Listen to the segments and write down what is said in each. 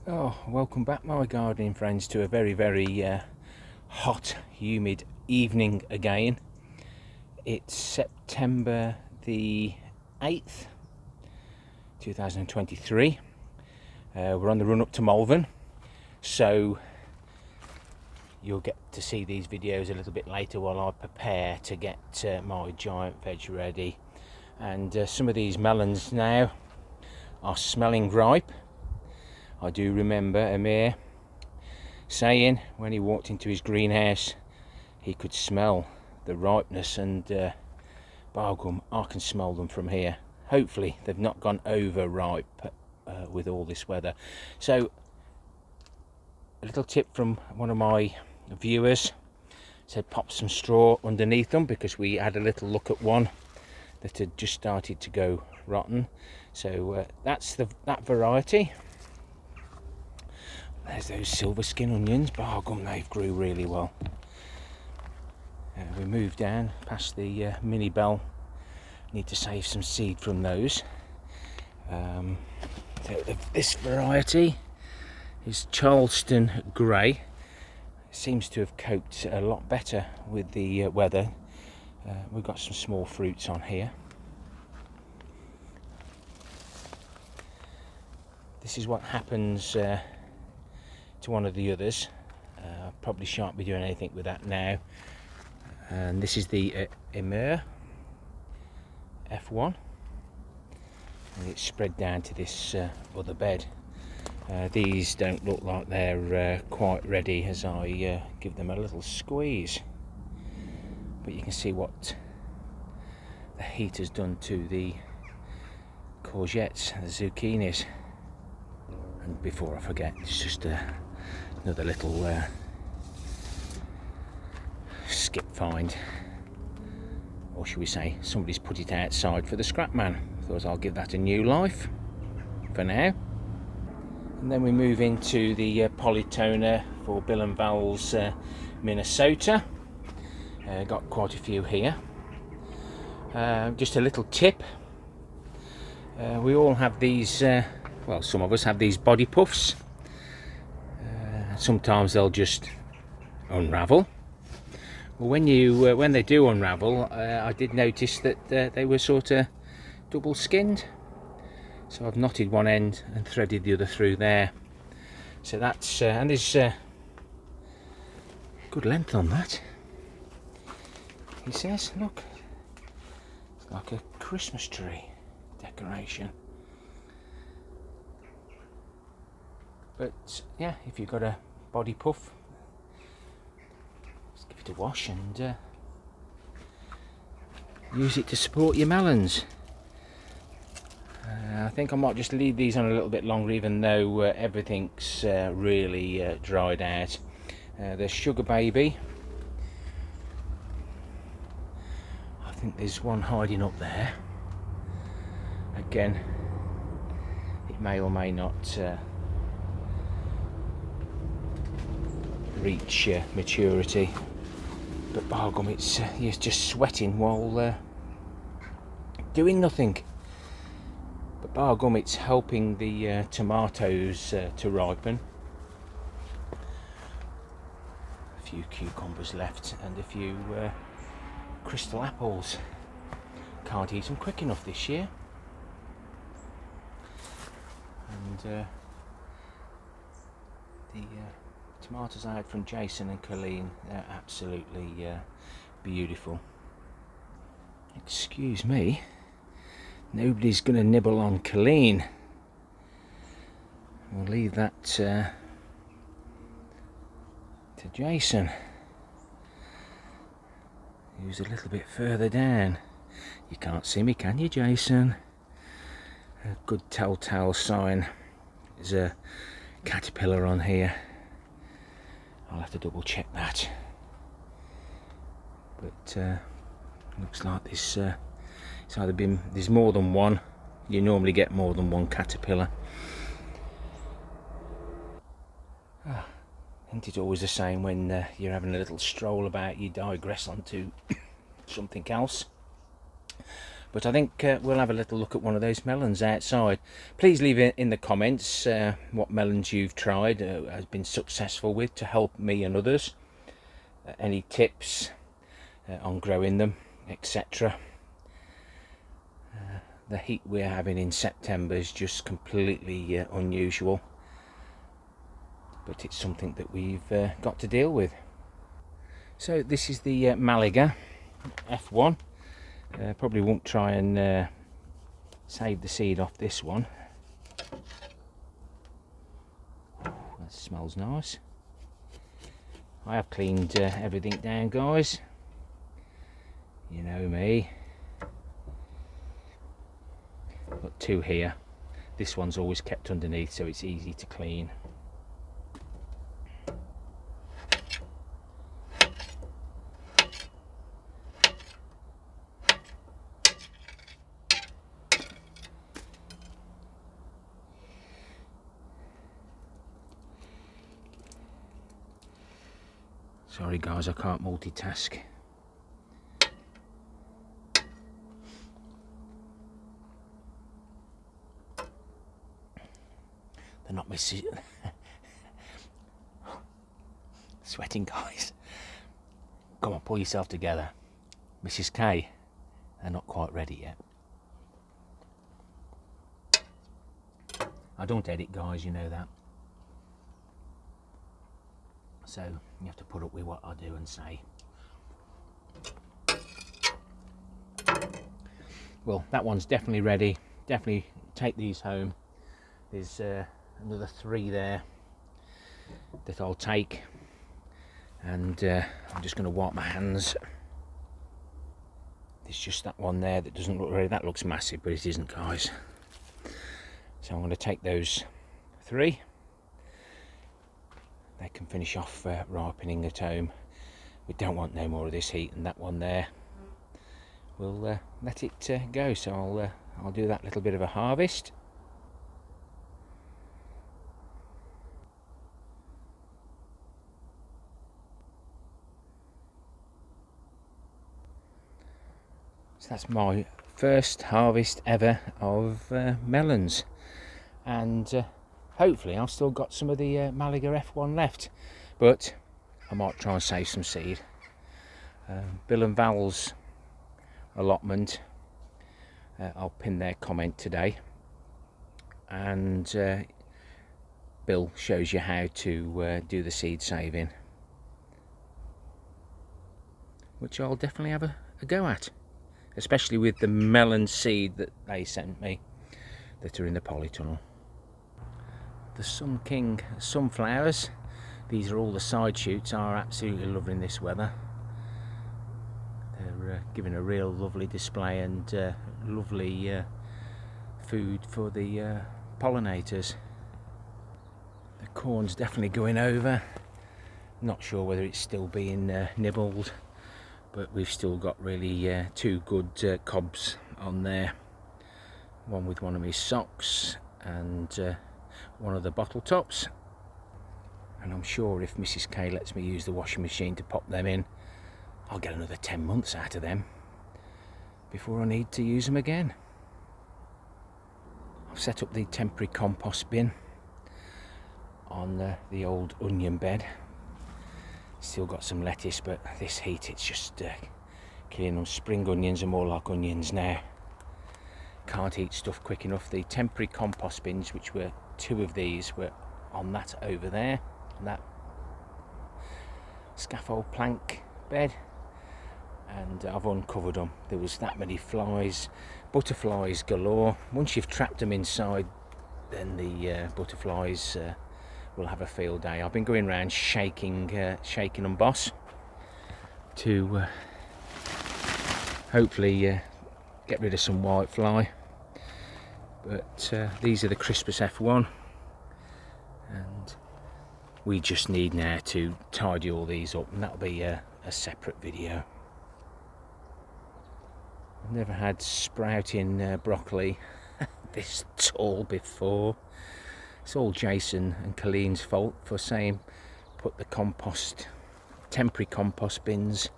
Oh, welcome back my gardening friends to a very hot, humid evening again. It's September the 8th, 2023. We're on the run up to Malvern, so you'll get to see these videos a little bit later while I prepare to get my giant veg ready. And some of these melons now are smelling ripe. I do remember Amir saying when he walked into his greenhouse he could smell the ripeness, and by gum, I can smell them from here. Hopefully they've not gone over ripe with all this weather. So a little tip from one of my viewers said pop some straw underneath them, because we had a little look at one that had just started to go rotten. So that's that variety. There's those silver skin onions. By gum, they've grew really well. We moved down past the mini bell. Need to save some seed from those. This variety is Charleston Grey. Seems to have coped a lot better with the weather. We've got some small fruits on here. This is what happens to one of the others. Probably shan't be doing anything with that now. And this is the Emir F1, and it's spread down to this other bed. These don't look like they're quite ready as I give them a little squeeze, but you can see what the heat has done to the courgettes and the zucchinis. And before I forget, it's just another little skip find, or should we say somebody's put it outside for the scrap man. Thought I'll give that a new life for now. And then we move into the polytoner for Bill and Val's Minnesota. Got quite a few here. Just a little tip, we all have these, well, some of us have these body puffs. Sometimes they'll just unravel. Well, when they do unravel, I did notice that they were sort of double skinned. So I've knotted one end and threaded the other through there. So that's and there's good length on that. He says, look, it's like a Christmas tree decoration. But yeah, if you've got a body puff, just give it a wash and use it to support your melons. I think I might just leave these on a little bit longer, even though everything's really dried out. There's Sugar Baby. I think there's one hiding up there. Again, it may or may not reach maturity, but by gum, it's just sweating while doing nothing. But by gum, it's helping the tomatoes to ripen. A few cucumbers left and a few crystal apples. Can't eat them quick enough this year. And the tomatoes I had from Jason and Colleen, they're absolutely beautiful. Excuse me, nobody's going to nibble on Colleen. We'll leave that to Jason, who's a little bit further down. You can't see me, can you, Jason? A good telltale sign. There's a caterpillar on here. I'll have to double check that. But looks like this it's either been, there's more than one. You normally get more than one caterpillar. Isn't it always the same when you're having a little stroll about, you digress onto something else. But I think we'll have a little look at one of those melons outside. Please leave it in the comments what melons you've tried, has been successful with, to help me and others. Any tips on growing them, etc. The heat we're having in September is just completely unusual, but it's something that we've got to deal with. So this is the Malaga F1. Probably won't try and save the seed off this one. That smells nice. I have cleaned everything down, guys. You know me. Got two here. This one's always kept underneath, so it's easy to clean. Sorry guys, I can't multitask. They're not missing. Sweating, guys. Come on, pull yourself together. Mrs. K, they're not quite ready yet. I don't edit, guys, you know that. So you have to put up with what I do and say. Well, that one's definitely ready. Definitely take these home. There's another 3 there that I'll take, and I'm just going to wipe my hands. There's just that one there that doesn't look ready. That looks massive, but it isn't, guys. So I'm going to take those 3. They can finish off ripening at home. We don't want no more of this heat, and that one there, we'll let it go. So I'll do that little bit of a harvest. So that's my first harvest ever of melons, and hopefully I've still got some of the Malaga F1 left, but I might try and save some seed. Bill and Val's Allotment, I'll pin their comment today, and Bill shows you how to do the seed saving, which I'll definitely have a go at, especially with the melon seed that they sent me that are in the polytunnel. The Sun King sunflowers, these are all the side shoots, are absolutely loving this weather. They're giving a real lovely display and lovely food for the pollinators. The corn's definitely going over. Not sure whether it's still being nibbled, but we've still got really 2 good cobs on there. One with one of my socks and one of the bottle tops, and I'm sure if Mrs. K lets me use the washing machine to pop them in, I'll get another 10 months out of them before I need to use them again. I've set up the temporary compost bin on the old onion bed. Still got some lettuce, but this heat, it's just killing them. Spring onions are more like onions now. Can't eat stuff quick enough. The temporary compost bins, which were 2 of these, were on that over there, on that scaffold plank bed, and I've uncovered them. There was that many flies, butterflies galore. Once you've trapped them inside, then the butterflies will have a field day. I've been going around shaking them, boss, to hopefully get rid of some white fly. But these are the Crispus F1, and we just need now to tidy all these up, and that'll be a separate video. I've never had sprouting broccoli this tall before. It's all Jason and Colleen's fault for saying put the temporary compost bins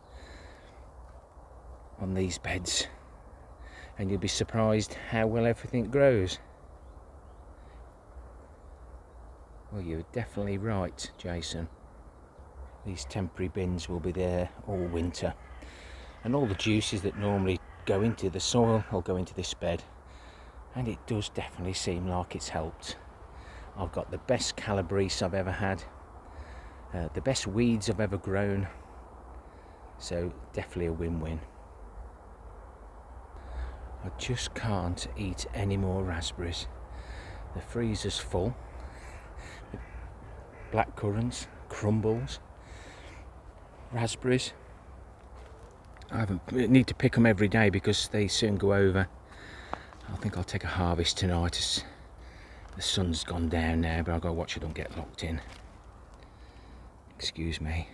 on these beds. and you'll be surprised how well everything grows. Well, you're definitely right, Jason. These temporary bins will be there all winter, and all the juices that normally go into the soil will go into this bed, and it does definitely seem like it's helped. I've got the best calabrese I've ever had, the best weeds I've ever grown, so definitely a win-win. I just can't eat any more raspberries. The freezer's full. Black currants, crumbles, raspberries. I need to pick them every day because they soon go over. I think I'll take a harvest tonight as the sun's gone down now, but I've got to watch it don't get locked in. Excuse me.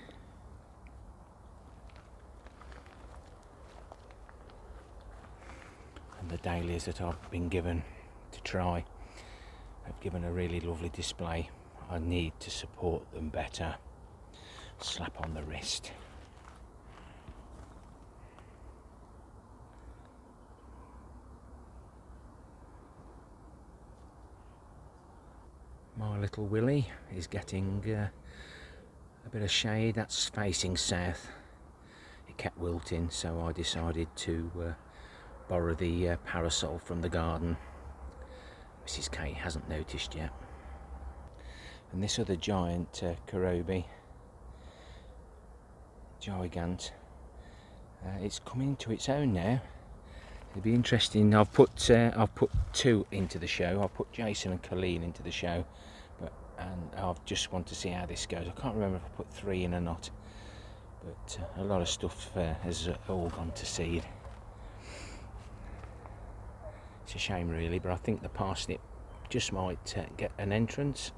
And the dahlias that I've been given to try have given a really lovely display. I need to support them better. Slap on the wrist. My little Willie is getting a bit of shade. That's facing south. It kept wilting, so I decided to borrow the parasol from the garden. Mrs. K hasn't noticed yet. And this other giant Karobi, gigant, it's coming to its own now. It'll be interesting. I've put two into the show. I've put Jason and Colleen into the show, and I just want to see how this goes. I can't remember if I put 3 in or not, but a lot of stuff has all gone to seed. It's a shame really, but I think the parsnip just might get an entrance.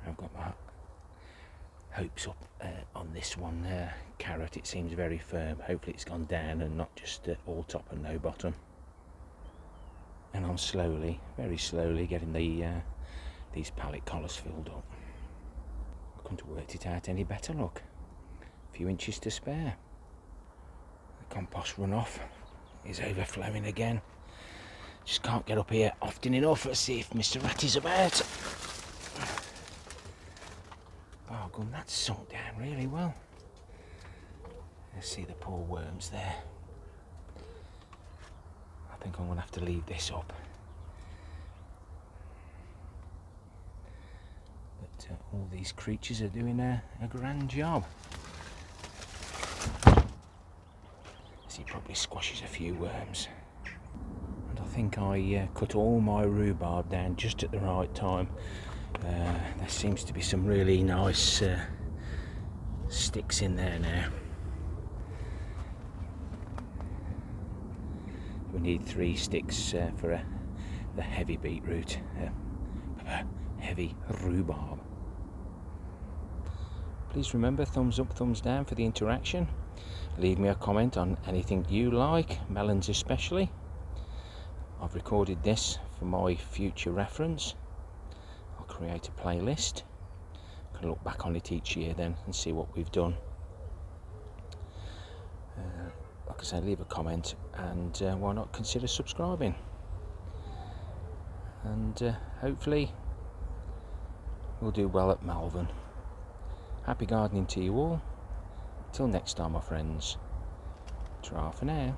I've got my hopes up on this one. Carrot, it seems very firm. Hopefully it's gone down and not just all top and no bottom. And I'm slowly, very slowly getting these pallet collars filled up. I couldn't have worked it out any better, look. A few inches to spare. The compost runoff is overflowing again. Just can't get up here often enough. Let's see if Mr. Ratty's about. Oh, good, that's sunk down really well. Let's see the poor worms there. I think I'm going to have to leave this up. But all these creatures are doing a grand job. As he probably squashes a few worms. And I think I cut all my rhubarb down just at the right time. There seems to be some really nice sticks in there now. We need 3 sticks for the heavy beetroot, heavy rhubarb. Please remember, thumbs up, thumbs down for the interaction. Leave me a comment on anything you like, melons especially. I've recorded this for my future reference. I'll create a playlist. I can look back on it each year then and see what we've done. Like I say, leave a comment, and why not consider subscribing, and hopefully we'll do well at Malvern. Happy gardening to you all. Till next time, my friends. Ta-ra for now.